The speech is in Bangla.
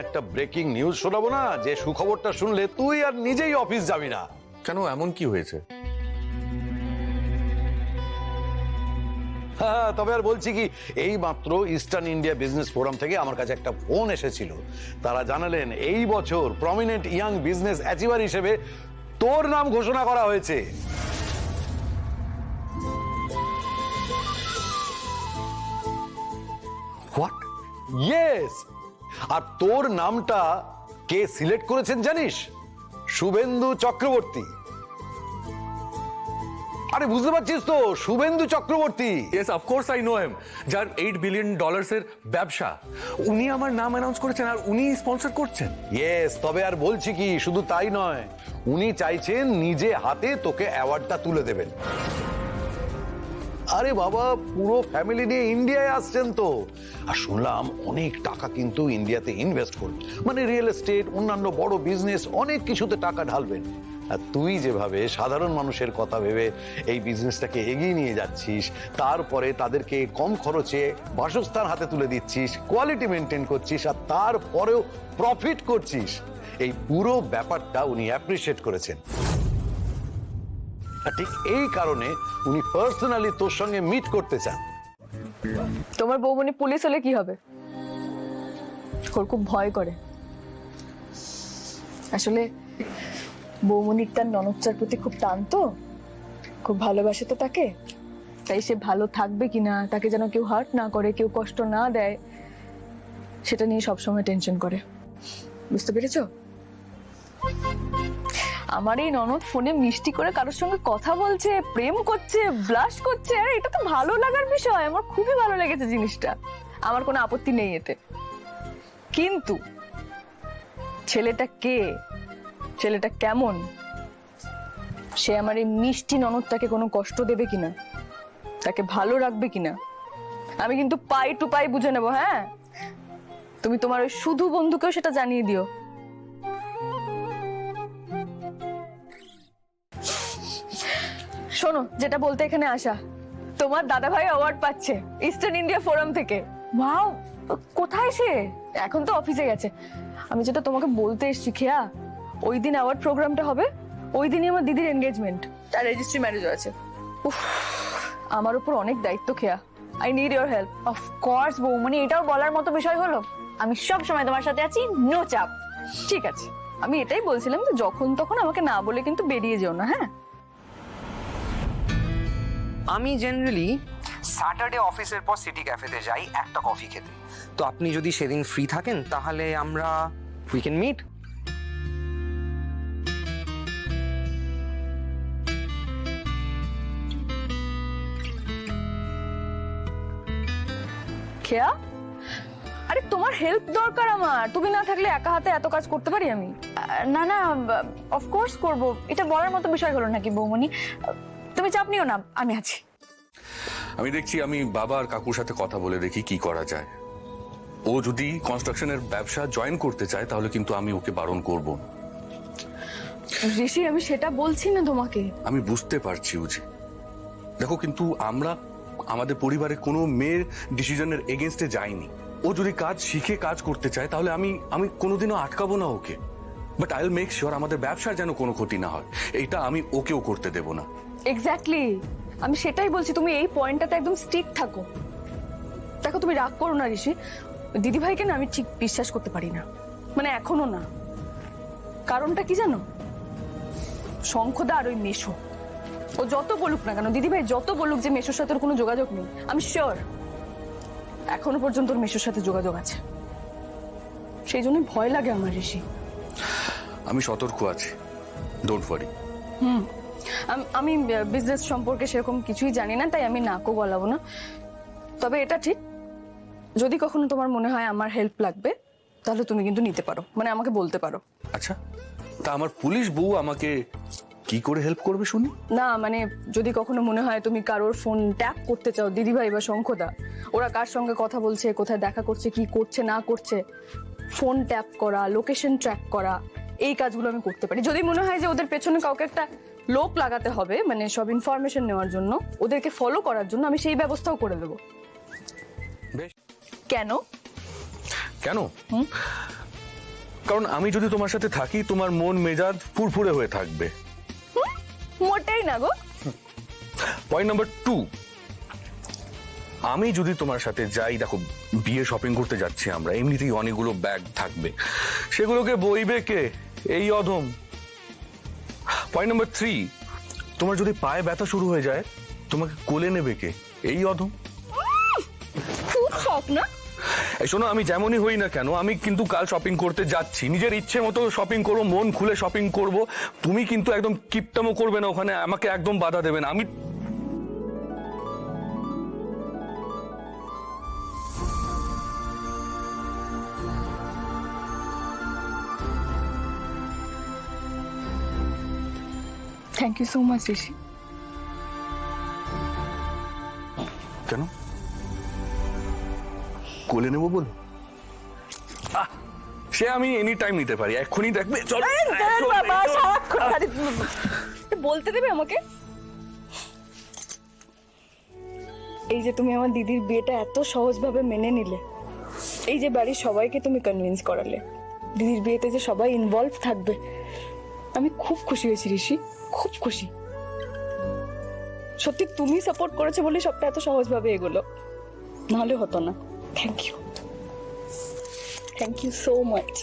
একটা ব্রেকিং নিউজ শোনাবো না, যে সুখবরটা শুনলে তুই আর নিজেই অফিস যাবি না। কেন, এমন কি হয়েছে? হ্যাঁ, তবে আর বলছি কি, এই মাত্র ইস্টার্ন ইন্ডিয়া বিজনেস ফোরাম থেকে আমার কাছে একটা ফোন এসেছিল। তারা জানালেন এই বছর প্রমিনেন্ট ইয়াং বিজনেস অ্যাচিভার হিসেবে তোর নাম ঘোষণা করা হয়েছে। হোয়াট? ইয়েস, আর তোর নামটা কে সিলেক্ট করেছেন জানিস? শুভেন্দু চক্রবর্তী। আরে বুঝতে পারছিস তো, Suvendu Chakraborty. Yes, of course I know him. যার $8 বিলিয়ন এর ব্যবসা, উনি আমার নাম অ্যানাউন্স করেছেন আর উনি স্পন্সর করছেন। ইয়েস, তবে আর বলছি কি, শুধু তাই নয়, উনি চাইছেন নিজে হাতে তোকে অ্যাওয়ার্ডটা তুলে দেবেন। আরে বাবা, পুরো ফ্যামিলি নিয়ে ইন্ডিয়ায় আসছেন তো। আর শুনলাম অনেক টাকা কিন্তু ইন্ডিয়াতে ইনভেস্ট করবেন, মানে রিয়েল এস্টেট, অন্যান্য বড় বিজনেস, অনেক কিছুতে টাকা ঢালবেন। আর তুই যেভাবে সাধারণ মানুষের কথা ভেবে এই বিজনেসটাকে এগিয়ে নিয়ে যাচ্ছিস, তারপরে তাদেরকে কম খরচে বাসস্থান হাতে তুলে দিচ্ছিস, কোয়ালিটি মেনটেন করছিস, আর তারপরেও প্রফিট করছিস, এই পুরো ব্যাপারটা উনি অ্যাপ্রিসিয়েট করেছেন। আর ঠিক এই কারণে উনি পার্সোনালি তোর সঙ্গে মিট করতে চান। তোমার বৌমনি পুলিশ হলে কি হবে? ওর খুব ভয় করে। আসলে বৌমনির তার ননদচার প্রতি খুব টান তো, খুব ভালোবাসে তো তাকে। তাই সে ভালো থাকবে কিনা, তাকে যেন কেউ হার্ট না করে, কেউ কষ্ট না দেয়, সেটা নিয়ে সবসময় টেনশন করে। বুঝতে পেরেছো? আমার এই ননদ ফোনে মিষ্টি করে কারোর সঙ্গে কথা বলছে, প্রেম করছে, ব্লাশ করছে, আর এটা তো ভালো লাগার বিষয়। আমার খুবই ভালো লেগেছে জিনিসটা, আমার কোনো আপত্তি নেই এতে। কিন্তু ছেলেটা কে, ছেলেটা কেমন, সে আমার এই মিষ্টি ননদটাকে কোনো কষ্ট দেবে কিনা, তাকে ভালো রাখবে কিনা, আমি কিন্তু পাই টু পাই বুঝে নেবো। হ্যাঁ, তুমি তোমার ওই শুধু বন্ধুকেও সেটা জানিয়ে দিও। শোনো, যেটা বলতে এখানে আসা, তোমার দাদা ভাই অ্যাওয়ার্ড পাচ্ছে ইস্টার্ন ইন্ডিয়া ফোরাম থেকে। ওয়াও, কোথায় সে? এখন তো অফিসে গেছে। আমি যেটা তোমাকে বলতে এসেছি খেয়া, ওই দিন অ্যাওয়ার্ড প্রোগ্রামটা হবে, ওই দিনই আমার দিদির এনগেজমেন্ট, তার রেজিস্ট্রি ম্যারেজও আছে। উফ, আমার উপর অনেক দায়িত্ব খেয়া। I need your help. Of course বৌমনি, এটাও বলার মতো বিষয় হলো? আমি সব সময় তোমার সাথে আছি, নো চাপ। ঠিক আছে, আমি এটাই বলছিলাম যে যখন তখন আমাকে না বলে কিন্তু বেরিয়ে যেও না। হ্যাঁ, আমি জেনারেলি স্যাটারডে অফিসের পর সিটি ক্যাফেতে যাই একটা কফি খেতে। তো আপনি যদি সেদিন ফ্রি থাকেন তাহলে আমরা উই ক্যান মিট। খেয়া, আরে তোমার হেল্প দরকার আমার। তুমি না থাকলে একা হাতে এত কাজ করতে পারি আমি? না না, অফ কোর্স করব। এটা বলার মতো বিষয় হলো নাকি বৌমনি? তুমি চাপ নিও না, আমি আছি। আমি দেখছি, আমি বাবা আর কাকুর সাথে কথা বলে দেখি কি করা যায়। ও যদি কনস্ট্রাকশনের ব্যবসা জয়েন করতে চায় তাহলে কিন্তু আমি ওকে বারণ করব না। ঋষি, আমি সেটা বলছি না তোমাকে। আমি বুঝতে পারছি উজি। দেখো, কিন্তু আমরা আমাদের পরিবারে কোনো মেয়ের ডিসিশনের এগেনস্টে যাইনি। ও যদি কাজ শিখে কাজ করতে চায় তাহলে আমি কোনোদিনও আটকাবো না ওকে। But I will make sure আমাদের ব্যবসার যেন কোনো ক্ষতি না হয়, এইটা আমি ওকেও করতে দেব না। এক্স্যাক্টলি, আমি সেটাই বলছি। তুমি এই পয়েন্টটাতে একদম স্ট্রিক থাকো। দেখো, তুমি রাগ করো না ঋষি। দিদি ভাইকে না আমি ঠিক বিশ্বাস করতে পারি না, মানে এখনো না। কারণটা কি জানো? শঙ্খদা আর ওই মেশো, ও যত বলুক না কেন, দিদি ভাই যত বলুক যে মেশোর সাথে ওর কোনো যোগাযোগ নেই, আমি শিওর এখনো পর্যন্ত ওর মেশোর সাথে যোগাযোগ আছে। সেই জন্য ভয় লাগে আমার ঋষি। আমি সতর্ক আছি, ডোন্ট ওয়ারি। আমি বিজনেস সম্পর্কে সেরকম কিছুই জানি না, তাই আমি নাকও গলাবো না। তবে এটা ঠিক, যদি কখনো তোমার মনে হয় আমার হেল্প লাগবে তাহলে তুমি কিন্তু নিতে পারো, মানে আমাকে বলতে পারো। আচ্ছা, তা আমার পুলিশ বউ আমাকে কি করে হেল্প করবে শুনি? না মানে, যদি কখনো মনে হয় তুমি কারোর ফোন ট্যাপ করতে চাও, দিদিভাই বা শঙ্খদা, ওরা কার সঙ্গে কথা বলছে, কোথায় দেখা করছে, কি করছে না করছে, ফোন ট্যাপ করা, লোকেশন ট্র্যাক করা, এই কাজগুলো আমি করতে পারি। যদি মনে হয় যে ওদের পেছনে কাউকে একটা লোক লাগাতে হবে, মানে সব ইনফরমেশন নেওয়ার জন্য, ওদেরকে ফলো করার জন্য, আমি সেই ব্যবস্থাও করে দেবো। বেশ। কেন? কেন? কারণ আমি যদি তোমার সাথে থাকি তোমার মন মেজাজ ফুরফুরে হয়ে থাকবে। মোটেই না গো। পয়েন্ট নাম্বার 2, আমি যদি তোমার সাথে যাই, দেখো বিয়ে শপিং করতে যাচ্ছি আমরা, এমনিতেই অনেকগুলো ব্যাগ থাকবে, সেগুলোকে বইবে কে? এই অধম। পয়েন্ট নাম্বার 3, তোমার যদি পায়ে ব্যথা শুরু হয়ে যায় তোমাকে কোলে নেবে কে? এই অধম। খুব শখ না? এই শোনো, আমি যেমনই হই না কেন, আমি কিন্তু কাল শপিং করতে যাচ্ছি, নিজের ইচ্ছে মতো শপিং করবো, মন খুলে শপিং করব। তুমি কিন্তু একদম কিপটামো করবে না ওখানে, আমাকে একদম বাধা দেবে না। আমি থ্যাংক ইউ সো মাচ ঋষি। কেন কোলে নেবো বল? সে আমি এনি টাইম নিতে পারি, এক্ষুনি দেখবে। চল বাবা, সারাক্ষণ বলতে দেবে আমাকে? এই যে তুমি আমার দিদির বিয়েটা এত সহজভাবে মেনে নিলে, এই যে বাড়ির সবাইকে তুমি কনভিন্স করালে, দিদির বিয়েতে যে সবাই ইনভলভ থাকবে, আমি খুব খুশি হয়েছি ঋষি, খুব খুশি। সত্যি তুমি সাপোর্ট করেছো বলে সবটা এত সহজভাবে এগোলো, নাহলে হতো না। Thank you so much.